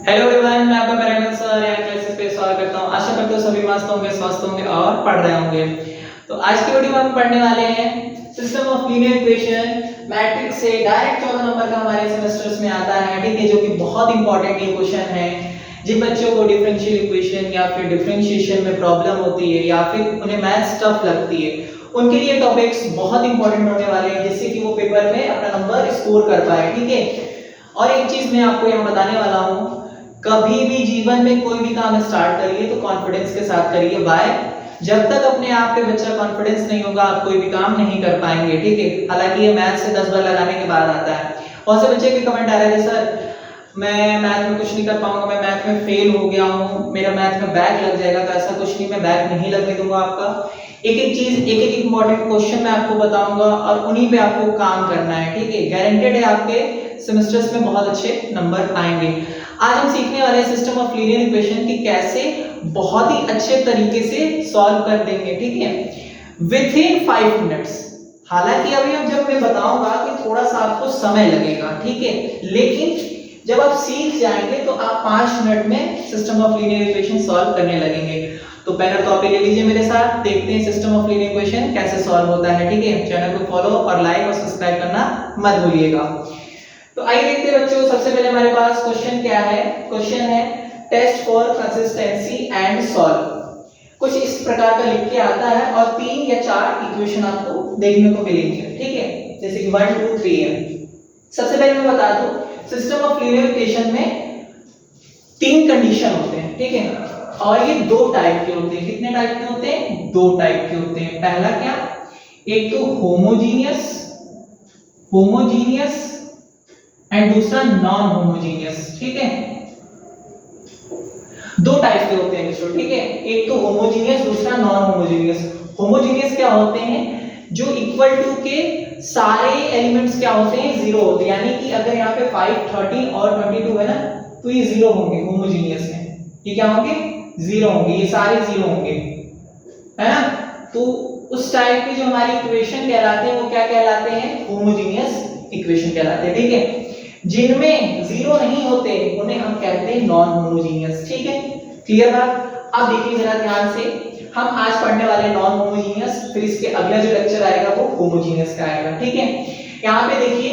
Hello everyone, मैं आपका paragon sir यहाँ क्लासेस पे स्वागत करता हूँ। आशा करता हूँ सभी मस्त होंगे, स्वस्थ होंगे और पढ़ रहे होंगे। तो आज की वीडियो में हम पढ़ने वाले हैं system of linear equation matrix से डायरेक्ट 14 नंबर का हमारे सेमेस्टर्स में आता है, ठीक है, जो कि बहुत इंपॉर्टेंट ये क्वेश्चन है। जिन बच्चों को डिफरेंशियल इक्वेशन या फिर डिफरेंशिएशन में प्रॉब्लम होती है या फिर उन्हें मैथ्स टफ लगती है, उनके लिए टॉपिक्स बहुत इंपॉर्टेंट होने वाले हैं, जिससे कि वो पेपर में अपना नंबर स्कोर कर पाए, ठीक है। और एक चीज मैं आपको यहाँ बताने वाला हूँ, कभी भी जीवन में कोई भी काम स्टार्ट करिए तो कॉन्फिडेंस के साथ करिए। बाय जब तक अपने आप पे बच्चा कॉन्फिडेंस नहीं होगा, आप कोई भी काम नहीं कर पाएंगे, ठीक है। हालांकि ये मैथ से 10 बार लगाने के बाद आता है। बहुत से बच्चे के कमेंट आ रहे थे, सर मैं मैथ में कुछ नहीं कर पाऊंगा, मैं मैथ में फेल हो गया हूँ, मेरा मैथ में बैक लग जाएगा। तो ऐसा कुछ नहीं, मैं बैक नहीं लगने दूंगा आपका। एक एक चीज, एक एक इंपॉर्टेंट क्वेश्चन मैं आपको बताऊंगा और उन्हीं पे आपको काम करना है, ठीक है। गारंटेड है आपके सेमेस्टर्स में बहुत अच्छे नंबर आएंगे। आज हम सीखने वाले हैं सिस्टम ऑफ लीनियर इक्वेशन की कैसे बहुत ही अच्छे तरीके से सॉल्व कर देंगे, ठीक है, विद इन 5 मिनट्स। हालांकि अभी अब जब मैं बताऊंगा कि थोड़ा सा आपको समय लगेगा, ठीक है, लेकिन जब आप सीख जाएंगे तो आप 5 मिनट में system of linear equation solve करने लगेंगे। तो पेन और कॉपी ले लीजिए मेरे साथ, देखते हैं सिस्टम ऑफ लीनियर इक्वेशन कैसे सॉल्व होता है, ठीक है। चैनल को फॉलो और लाइक और सब्सक्राइब करना मत भूलिएगा। तो आइए देखते हैं बच्चों, सबसे पहले हमारे पास क्वेश्चन क्या है। क्वेश्चन है test for consistency and solve. कुछ इस प्रकार का लिख के आता है और 3 या 4 इक्वेशन आपको देखने को मिलेंगे, ठीक है, जैसे कि 1 2 3 है। सबसे पहले मैं बता दूं, सिस्टम ऑफ लीनियर इक्वेशन में 3 कंडीशन होते हैं, ठीक है, और ये 2 टाइप के होते हैं। कितने टाइप के होते हैं? 2 टाइप के होते हैं। पहला क्या? एक तो होमोजीनियस एंड दूसरा नॉन होमोजीनियस, ठीक है। 2 टाइप के होते हैं मित्रों, ठीक है, एक तो होमोजीनियस, दूसरा नॉन होमोजीनियस। होमोजीनियस क्या होते हैं? जो इक्वल टू के सारे एलिमेंट्स क्या होते हैं? 0 होते हैं। यानी कि अगर यहाँ पे 5 13 और 22 है ना, तो ये 0 होंगे होमोजीनियस में। ये क्या होंगे? 0 होंगे, ये सारे 0 होंगे, है ना। तो उस टाइप की जो हमारी इक्वेशन कहलाते हैं वो क्या कहलाते हैं? होमोजीनियस इक्वेशन कहलाते हैं, ठीक है। जिनमें 0 नहीं होते उन्हें हम कहते हैं नॉन होमोजीनियस, ठीक है। क्लियर बात? अब देखिए जरा ध्यान से, हम आज पढ़ने वाले नॉन होमोजीनियस, फिर इसके अगला जो लेक्चर आएगा वो होमोजीनियस का आएगा, ठीक है। यहाँ पे देखिए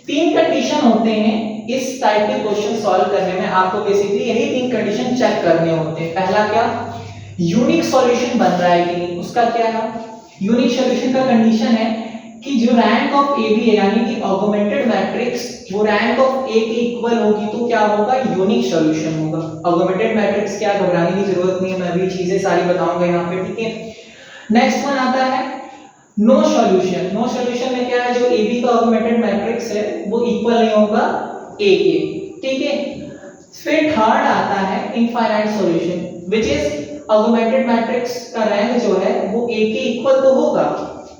3 कंडीशन होते हैं इस टाइप के क्वेश्चन सॉल्व करने में। आपको बेसिकली यही 3 कंडीशन चेक करने होते हैं। पहला क्या? यूनिक सॉल्यूशन बन रहा है कि नहीं, उसका क्या है? यूनिक सॉल्यूशन का कंडीशन है कि जो रैंक ऑफ ए बी है, यानी कि ऑगमेंटेड मैट्रिक्स, वो रैंक ऑफ ए के इक्वल होगी तो क्या होगा? यूनिक सॉल्यूशन होगा। ऑगमेंटेड मैट्रिक्स क्या, घबराने की जरूरत नहीं है, मैं अभी चीजें सारी बताऊंगा यहाँ पे, ठीक है। नेक्स्ट वन आता है नो सॉल्यूशन। नो सॉल्यूशन में क्या है? जो ए बी का ऑगमेंटेड मैट्रिक्स है वो इक्वल नहीं होगा ए के, ठीक है। फिर थर्ड आता है infinite solution, which is augmented matrix का रैंक जो है वो ए के इक्वल तो होगा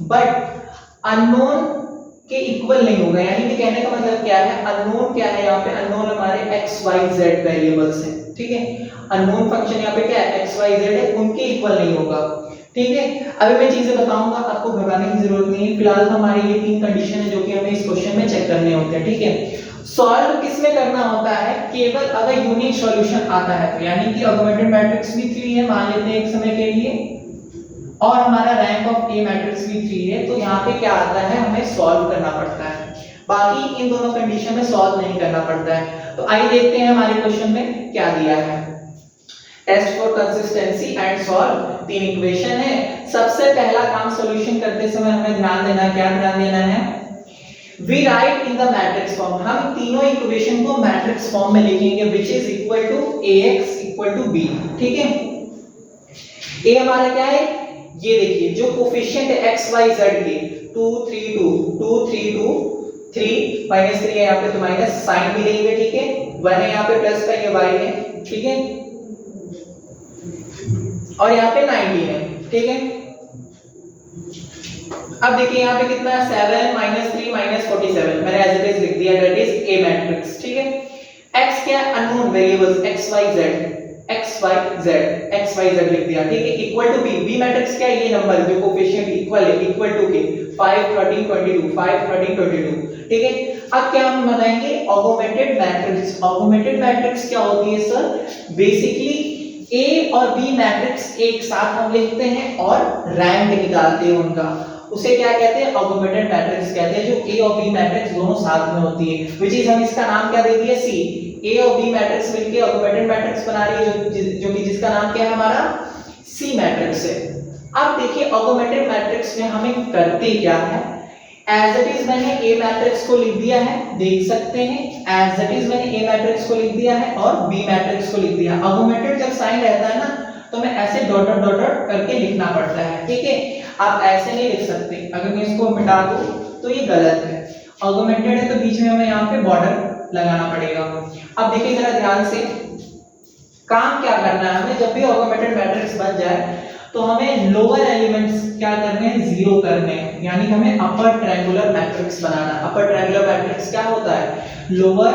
बट अननोन के इक्वल नहीं होगा। यानी कि कहने का मतलब क्या है? अननोन क्या है यहाँ पे? अननोन हमारे x y z वेरिएबल्स हैं, ठीक है। अननोन फंक्शन यहाँ पे क्या है? x y z है, उनके इक्वल नहीं होगा, ठीक है। अभी मैं चीजें बताऊंगा, आपको घबराने की जरूरत नहीं है। फिलहाल हमारी ये 3 कंडीशन है जो कि हमें इस क्वेश्चन में चेक करने होते हैं, ठीक है। सॉल्व किसमें करना होता है? केवल अगर यूनिक सॉल्यूशन आता है तो, यानी कि ऑगमेंटेड मैट्रिक्स भी 3 है मान लेते हैं एक समय के लिए, और हमारा रैंक ऑफ ए मैट्रिक्स भी 3 है, तो यहाँ पे क्या आता है? हमें सॉल्व करना पड़ता है। बाकी इन दोनों कंडीशन में सॉल्व नहीं करना पड़ता है। तो आइए देखते हैं हमारे क्वेश्चन में क्या दिया है। Test for consistency and solve, 3 equation है। सबसे पहला काम सॉल्यूशन करते समय हमें ध्यान देना है, क्या ध्यान देना है? We write in the matrix form. हम तीनों इक्वेशन को मैट्रिक्स फॉर्म में लिखेंगे, which is equal to ax equal to b, ठीक है। ए हमारा क्या है? ये देखिए जो कोफिशिएंट है x y z के 2 3 2 2 3 2 3 माइनस 3 है यहाँ पे, तो माइनस साइन भी लेंगे, ठीक है। 1 है यहाँ पे, प्लस का ये y है, ठीक है, और यहाँ पे 19 है, ठीक है। अब देखिए यहाँ पे कितना है? 7 माइनस 3 माइनस 47, मैंने एज इट इज लिख दिया, दैट इज ए मैट्रिक्स, ठीक है। x क्या? Unknown variables x y z लिख दिया, ठीक है, equal to b। b matrix क्या है? ये नंबर जो कोफिशिएंट इक्वल है, इक्वल टू के 5 13 22 5 13 22, ठीक है। अब क्या हम बताएंगे, ऑगमेंटेड मैट्रिक्स। ऑगमेंटेड मैट्रिक्स क्या होती है सर, बेसिकली ए और बी मैट्रिक्स एक साथ हम लिखते हैं और रैंक निकालते हैं उनका, उसे क्या कहते हैं, ऑगमेंटेड मैट्रिक्स कहते हैं, जो ए और बी मैट्रिक्स दोनों साथ में होती है, विच इज हम इसका नाम क्या दे दिए, सी। ए और बी मैट्रिक्स मिलके ऑगमेंटेड मैट्रिक्स बना रही है, जो कि जिसका नाम क्या है हमारा, सी मैट्रिक्स है। अब देखिए ऑगमेंटेड मैट्रिक्स में हमें करते क्या है, एज इट इज मैंने ए मैट्रिक्स को लिख दिया है, देख सकते हैं एज इट इज मैंने ए मैट्रिक्स को लिख दिया है और बी मैट्रिक्स को लिख दिया। ऑगमेंटेड जब साइन रहता है ना तो मैं ऐसे डॉट डॉट करके लिखना पड़ता है, ठीक है, आप ऐसे नहीं लिख सकते, अगर मैं इसको मिटा दूं तो ये गलत है। ऑगमेंटेड है तो बीच में हमें यहाँ पे बॉर्डर लगाना पड़ेगा। अब देखिए जरा ध्यान से, काम क्या करना है हमें, जब भी ऑगमेंटेड मैट्रिक्स बन जाए तो हमें लोअर एलिमेंट्स क्या करने हैं, जीरो करने हैं, यानी कि हमें अपर ट्रायंगुलर मैट्रिक्स बनाना है। अपर ट्रायंगुलर मैट्रिक्स क्या होता है, लोअर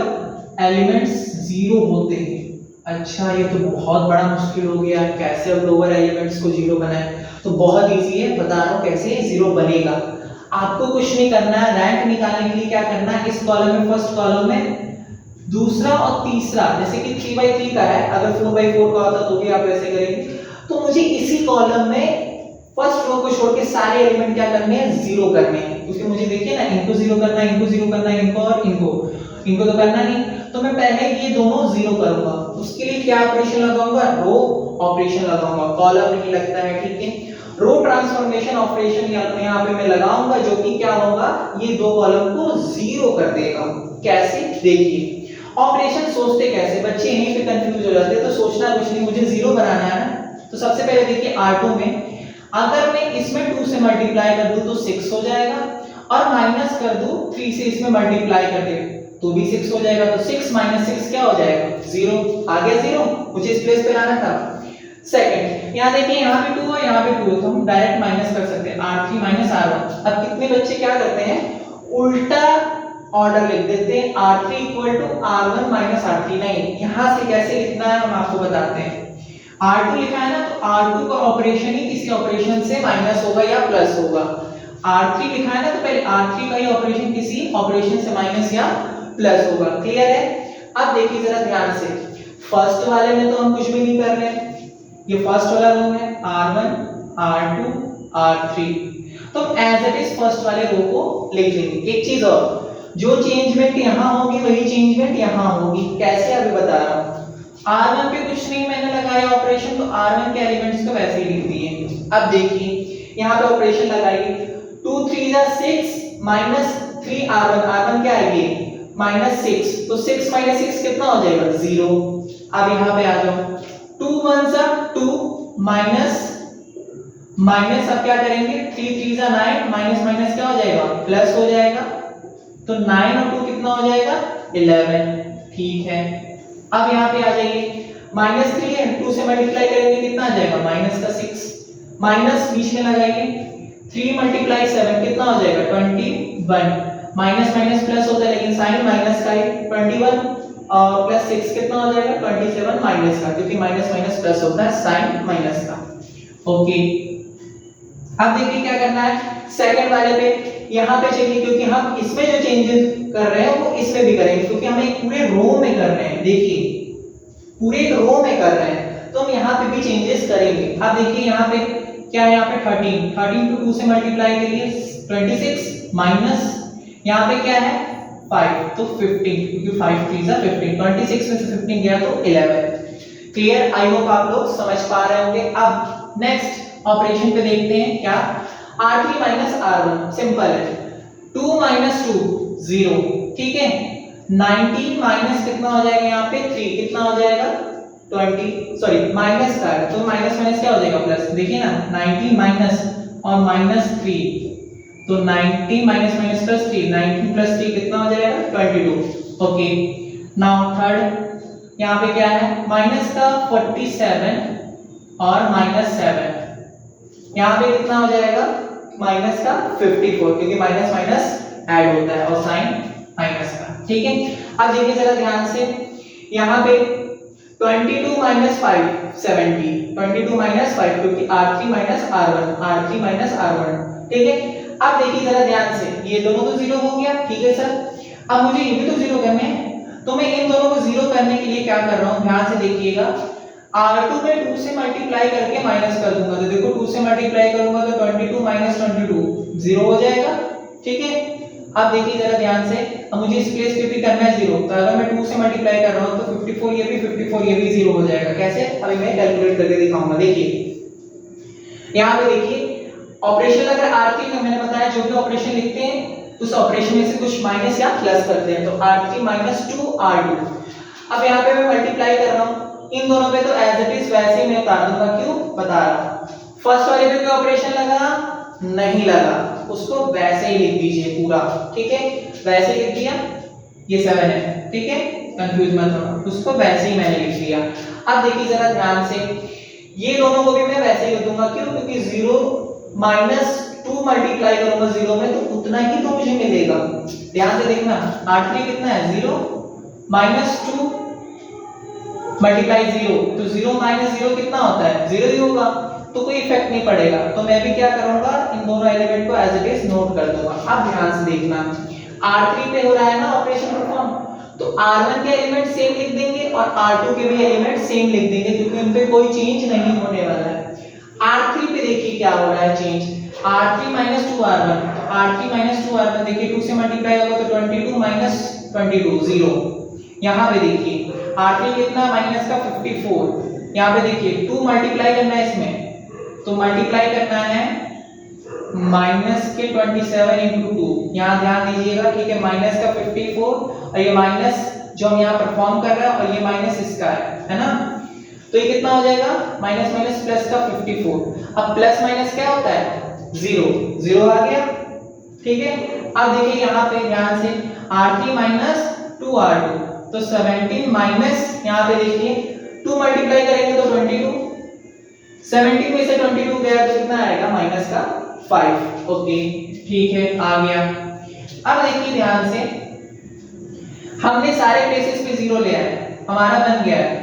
एलिमेंट्स जीरो होते हैं। अच्छा ये तो बहुत बड़ा मुश्किल हो गया, कैसे अब लोअर एलिमेंट्स को जीरो बनाएं, तो बहुत इजी है, बता रहा हूं कैसे जीरो बनेगा। आपको कुछ नहीं करना है, रैंक निकालने के लिए क्या करना है, इस कॉलम में फर्स्ट कॉलम में दूसरा और तीसरा, जैसे कि 3/3 का है, अगर 4/4 का होता तो भी आप ऐसे करेंगे, तो मुझे इसी कॉलम में फर्स्ट रो को छोड़ के सारे एलिमेंट क्या करने हैं, जीरो करने हैं, क्योंकि मुझे देखिए ना इनको जीरो करना है, इनको जीरो करना है, इनको और इनको तो करना नहीं, तो मैं पहले ये दोनों जीरो करूंगा। उसके लिए क्या ऑपरेशन लगाऊंगा, रो ऑपरेशन लगाऊंगा, कॉलम नहीं लगता है, ठीक है। रो ट्रांसफॉर्मेशन ऑपरेशन यहाँ पे मैं लगाऊंगा, जो कि क्या होगा, ये दो कॉलम को जीरो कर देगा। कैसे, देखिए ऑपरेशन सोचते कैसे, बच्चे यहीं पे कंफ्यूज हो जाते हैं, तो सोचना कुछ नहीं, मुझे जीरो बनाना है ना, तो सबसे पहले देखिए R2 में अगर मैं इसमें 2 से मल्टीप्लाई कर दूं तो 6 हो जाएगा, और माइनस कर दूं 3 से इसमें मल्टीप्लाई कर दे तो भी 6 हो जाएगा, तो 6 - 6 क्या हो जाएगा, 0। आ गया 0, मुझे इस प्लेस पे लाना था। सेकंड, यहाँ देखिए यहाँ पे 2 है, यहाँ पे 2 है, तो हम डायरेक्ट माइनस कर सकते हैं, R3 - R1। अब कितने बच्चे क्या करते हैं, उल्टा ऑर्डर लिख देते हैं, R3 = R1 - R3। नहीं, यहाँ से कैसे लिखना है हम आपको बताते हैं। R2 लिखा है ना, तो R2 का ऑपरेशन ही किसी ऑपरेशन से माइनस होगा या प्लस होगा। R3 लिखा है ना, तो पहले R3 का ही ऑपरेशन किसी ऑपरेशन से माइनस या प्लस होगा। क्लियर है। अब देखिए जरा ध्यान से, फर्स्ट वाले में तो हम कुछ भी नहीं कर रहे हैं, ये फर्स्ट वाला रो है, R1 R2 R3, तो एज इट इज फर्स्ट वाले रो को लिख लेंगे। एक चीज और, जो चेंजमेंट यहाँ होगी वही चेंजमेंट यहाँ होगी। कैसे, अभी बता रहा हूँ। R1 पे कुछ नहीं मैंने लगाया ऑपरेशन, तो R1 के एलिमेंट्स को वैसे ही लिख दिए। अब देखिए यहाँ पे ऑपरेशन लगाइए, 2 3 = 6 -3 R1 क्या है ये -6, तो 6 - 6 कितना हो जाएगा, 0। अब यहाँ पे आ जाओ, 2 1 = 2 माइनस अब क्या करेंगे, 3 3 = 9, माइनस क्या हो जाएगा, प्लस हो जाएगा, तो 9 और 2 कितना हो जाएगा, 11। ठीक है। अब यहाँ पे आ जाइए, -3 है, 2 से मल्टीप्लाई करेंगे कितना आ जाएगा, -6, माइनस बीच में लगाइए, 3 × 7 कितना हो जाएगा, 21। माइनस माइनस प्लस होता है, लेकिन साइन माइनस का है, 21 और प्लस 6 कितना हो जाएगा, 27 माइनस का, क्योंकि माइनस माइनस प्लस होता है, साइन माइनस का। ओके, अब देखिए क्या करना है, सेकंड वाले पे यहाँ पे चलिए, क्योंकि हम इसमें जो चेंजेस कर रहे हैं वो इसमें भी करेंगे, क्योंकि हम एक पूरे रो में कर रहे हैं। देखिए पूरे एक रो में कर रहे हैं, तो हम यहाँ पे भी चेंजेस करेंगे। अब देखिए यहाँ पे क्या है, यहाँ पे 13 को 2 से मल्टीप्लाई करिए 26, माइनस यहाँ पे क्या है 5, तो 15, क्योंकि 5 3 = 15, 26 में से 15 गया तो 11। क्लियर, आई होप आप लोग समझ पा रहे होंगे। अब नेक्स्ट ऑपरेशन पे देखते हैं, क्या, R3 - R1 सिंपल है, 2 - 2 0, ठीक है। 19 माइनस कितना हो जाएगा, यहाँ पे 3 कितना हो जाएगा, 20, सॉरी माइनस का है, तो माइनस माइनस क्या हो जाएगा, प्लस। देखिए ना 19 माइनस और -3, तो 19 माइनस माइनस प्लस 3, 19 + 3 कितना हो जाएगा, 22। ओके, नाउ थर्ड यहाँ पे क्या है, माइनस का 47 और -7, यहाँ पे कितना हो जाएगा, माइनस का 54, क्योंकि माइनस माइनस ऐड होता है और साइन माइनस का। ठीक है। अब देखिए जरा ध्यान से, यहाँ पे 22 - 5 70, 22 - 5, क्योंकि R3 - R1, ठीक है। अब देखिए जरा ध्यान से, ये दोनों तो जीरो हो गया, ठीक है सर। अब मुझे ये भी तो जीरो करने हैं, तो मैं इन दोनों को जीरो करने के लिए क्या कर रहा हूँ, ध्यान से देखिएगा, R2 में 2 से मल्टीप्लाई करके माइनस कर दूंगा, तो देखो 2 से मल्टीप्लाई करूंगा तो 22 माइनस 22 जीरो हो जाएगा, ठीक है। अब देखिए जरा ध्यान से, अब मुझे इस प्लेस पे भी करना है जीरो, तो अगर मैं 2 से मल्टीप्लाई कर रहा हूँ तो 54 ये भी जीरो हो जाएगा। कैसे, अभी मैं कैलकुलेट करके दिखाऊंगा। देखिए यहाँ पे देखिए ऑपरेशन अगर R3 का मैंने बताया जो भी ऑपरेशन लिखते हैं उस ऑपरेशन में से कुछ माइनस या प्लस करते हैं, तो R3 माइनस 2 R2। अब यहाँ पे मैं मल्टीप्लाई कर रहा हूँ इन दोनों पे, तो एज इट इज वैसे ही मैं उतार दूंगा, क्यों बता रहा हूँ। फर्स्ट वाले पे कोई ऑपरेशन लगा नहीं लगा, उसको वैसे ही लिख दीजिए पूरा, ठीक है, वैसे ही लिख दिया, ये 7 है, ठीक है, कंफ्यूज मत होना, उसको वैसे ही मैंने लिख दिया। अब देखिए जरा ध्यान से, ये दोनों को भी मैं वैसे ही लिख दूंगा, क्यों, क्योंकि 0 माइनस 2 मल्टीप्लाई करूंगा 0 में तो उतना ही तो मुझे मिलेगा। ध्यान से देखना, R3 कितना है 0 माइनस 2 मल्टीप्लाई 0, तो 0 माइनस 0 कितना होता है 0 ही होगा, तो कोई इफेक्ट नहीं पड़ेगा। तो मैं भी क्या करूंगा, इन दोनों एलिमेंट को एज इट इज नोट कर दूंगा। अब ध्यान से देखना, R3 पे हो रहा है ना ऑपरेशन परफॉर्म, तो R1 के एलिमेंट सेम लिख देंगे और R2 के भी एलिमेंट सेम लिख देंगे, क्योंकि उन पे कोई चेंज नहीं होने वाला है। R3 पे देखिए क्या हो रहा है change, R3 minus 2 R1, R3 minus 2 R1 देखिए 2 से मल्टीप्लाई होगा तो 22 माइनस 22 0। यहाँ पे देखिए R3 कितना माइनस का 54, यहाँ पे देखिए 2 मल्टीप्लाई करना है इसमें, तो मल्टीप्लाई करना है माइनस के 27 इंटू 2, यहाँ ध्यान दीजिएगा, ठीक है, माइनस का 54 और ये माइनस जो हम यहाँ परफॉर्म कर रहे हैं और ये माइनस इसका है ना, तो ये कितना हो जाएगा माइनस माइनस प्लस का 54। अब प्लस माइनस क्या होता है 0, 0 आ गया, ठीक है। अब देखिए यहाँ पे ध्यान से R3 माइनस 2 R2, तो 17 माइनस यहाँ पे देखिए 2 मल्टीप्लाई करेंगे तो 22, 17 में से 22 गया तो कितना आएगा माइनस का 5, ओके, ठीक है, आ गया। अब देखिए ध्यान से, हमने सारे प्लेसेस पे 0 ले आए, हमारा बन गया है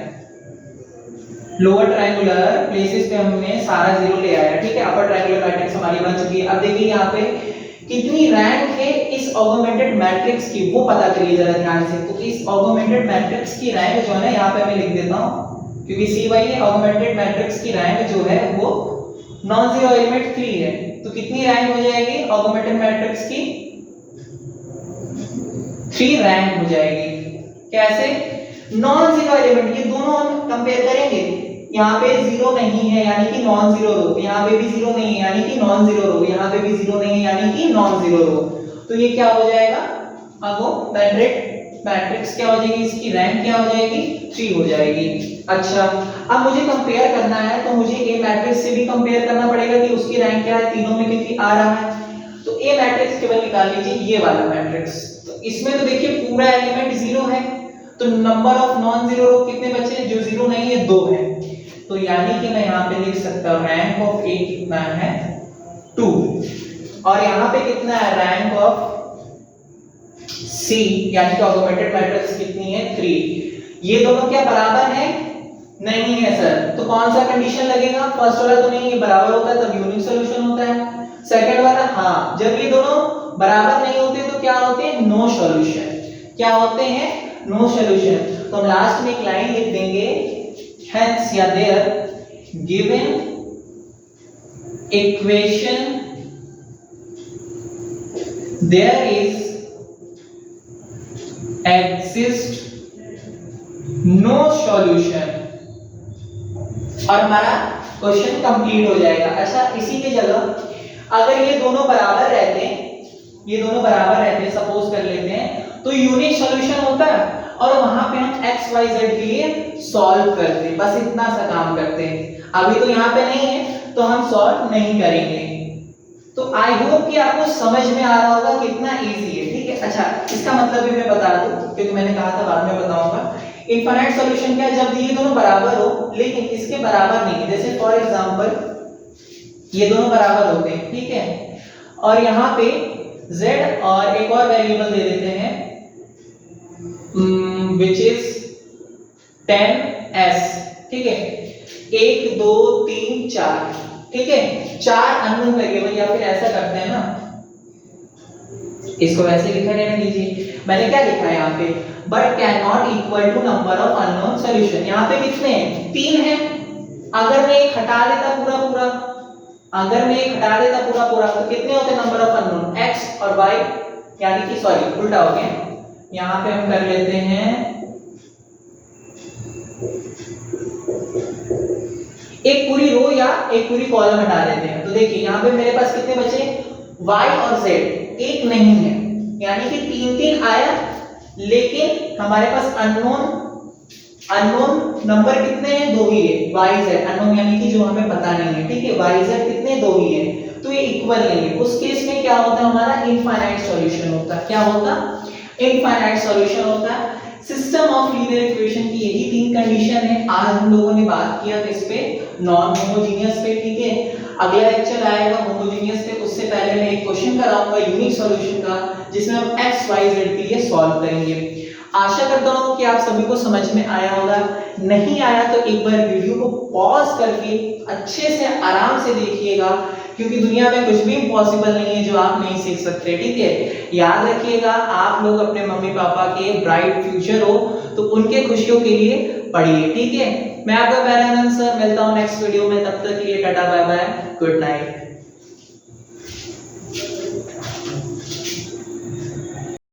लोअर ट्रायंगुलर प्लेसेस पे हमने सारा 0 ले आया, ठीक है। अपर ट्रायंगुलर मैट्रिक्स हमारी बन चुकी है। अब देखिए यहाँ पे कितनी रैंक है इस ऑगमेंटेड मैट्रिक्स की, वो पता करिए जरा ध्यान से। तो इस ऑगमेंटेड मैट्रिक्स की रैंक जो है ना, यहाँ पे मैं लिख देता हूँ, क्योंकि CY ऑगमेंटेड मैट्रिक्स की रैंक जो है वो नॉन जीरो एलिमेंट 3 है, तो कितनी रैंक हो जाएगी ऑगमेंटेड मैट्रिक्स की 3 रैंक हो जाएगी। कैसे, नॉन जीरो एलिमेंट, ये दोनों हम कंपेयर करेंगे, यहाँ पे 0 नहीं है यानी कि नॉन जीरो रो, यहाँ पे भी 0 नहीं है यानी कि नॉन जीरो रो, यहाँ पे भी 0 नहीं है यानी कि नॉन जीरो रो, तो ये क्या हो जाएगा, ऑगमेंटेड मैट्रिक्स क्या हो जाएगी, इसकी रैंक क्या हो जाएगी 3 हो जाएगी। अच्छा, अब मुझे कंपेयर करना है, तो मुझे ए मैट्रिक्स से भी कंपेयर करना पड़ेगा कि उसकी रैंक क्या है, तीनों में कितनी आ रहा है। तो ए मैट्रिक्स केवल निकाल लीजिए, ये वाला मैट्रिक्स, तो इसमें तो देखिए पूरा एलिमेंट 0 है, तो नंबर ऑफ नॉन जीरो रो कितने बचे, जो 0 नहीं है 2 है, तो यानी कि मैं यहाँ पे लिख सकता हूँ रैंक ऑफ ए कितना है 2, और यहाँ पे कितना है रैंक ऑफ सी यानी कि ऑगमेंटेड मैट्रिक्स कितनी है 3। ये दोनों क्या बराबर है, नहीं है सर, तो कौन सा कंडीशन लगेगा, फर्स्ट वाला तो नहीं, बराबर होता है तब यूनिक सॉल्यूशन होता है, सेकंड वाला हाँ, जब ये दोनों बराबर नहीं होते तो क्या होते हैं, नो सॉल्यूशन, क्या होते हैं, नो सॉल्यूशन। तो हम लास्ट में एक लाइन लिख देंगे, hence या there given equation there is exist no solution, और हमारा क्वेश्चन कंप्लीट हो जाएगा। अच्छा, इसी की जगह अगर ये दोनों बराबर रहते हैं, ये दोनों बराबर रहते हैं, सपोज कर लेते हैं, तो यूनिक सॉल्यूशन होता है और वहां पे हम x y z के लिए सॉल्व करते हैं, बस इतना सा काम करते हैं। अभी तो यहाँ पे नहीं है तो हम सॉल्व नहीं करेंगे। तो आई होप कि आपको समझ में आ रहा होगा कितना इजी है, ठीक है। अच्छा, इसका मतलब भी मैं बता दूं, क्योंकि मैंने कहा था बाद में बताऊंगा। इनफाइनाइट सॉल्यूशन क्या है, जब ये दोनों बराबर हो लेकिन इसके बराबर नहीं है, जैसे फॉर एग्जांपल ये दोनों बराबर होते हैं, ठीक है, और यहाँ पे z और एक और वेरिएबल दे देते हैं which is 10s, ठीक है, 1 2 3 4, ठीक है, 4 अननोन वेरिएबल, या फिर ऐसा करते हैं ना इसको वैसे लिखा रहने दीजिए। मैंने क्या लिखा है यहाँ पे, but can not equal to number of unknown solution. यहाँ पे कितने हैं, 3 हैं। अगर मैं एक हटा देता पूरा पूरा, अगर मैं एक हटा देता पूरा पूरा, तो कितने होते नंबर ऑफ अननोन, x और y, यानी कि सॉरी उल्टा हो गया, यहाँ पे हम कर लेते हैं एक पूरी रो या एक पूरी कॉलम हटा देते हैं। तो देखिए यहाँ पे मेरे पास कितने बचे, y और z, एक नहीं है, यानी कि 3 आया, लेकिन हमारे पास अननोन नंबर कितने हैं, 2 ही है, y z अननोन यानी कि जो हमें पता नहीं है, ठीक है, y z कितने, 2 ही है, तो ये इक्वल नहीं है। उस केस में क्या होता है, हमारा इनफाइनाइट सॉल्यूशन होता है। क्या होता, इनफाइनाइट सॉल्यूशन होता है। सिस्टम ऑफ लीनियर इक्वेशन की यही 3 कंडीशन है। आज हम लोगों ने बात किया था इस पे, नॉन होमोजेनियस पे, ठीक है। अगला लेक्चर आएगा होमोजेनियस पे, उससे पहले मैं एक क्वेश्चन कराऊंगा यूनिक सॉल्यूशन का, जिसमें हम x y z के लिए सॉल्व करेंगे। आशा करता हूं कि आप सभी को समझ में आया होगा। नहीं आया तो एक बार वीडियो को पॉज करके अच्छे से आराम से देखिएगा, क्योंकि दुनिया में कुछ भी इम्पॉसिबल नहीं है जो आप नहीं सीख सकते, ठीक है। याद रखिएगा, आप लोग अपने मम्मी पापा के ब्राइट फ्यूचर हो, तो उनके खुशियों के लिए पढ़िए, ठीक है। मैं आपका प्यारा आनंद सर, मिलता हूँ नेक्स्ट वीडियो में, तब तक के लिए tata bye bye, good night.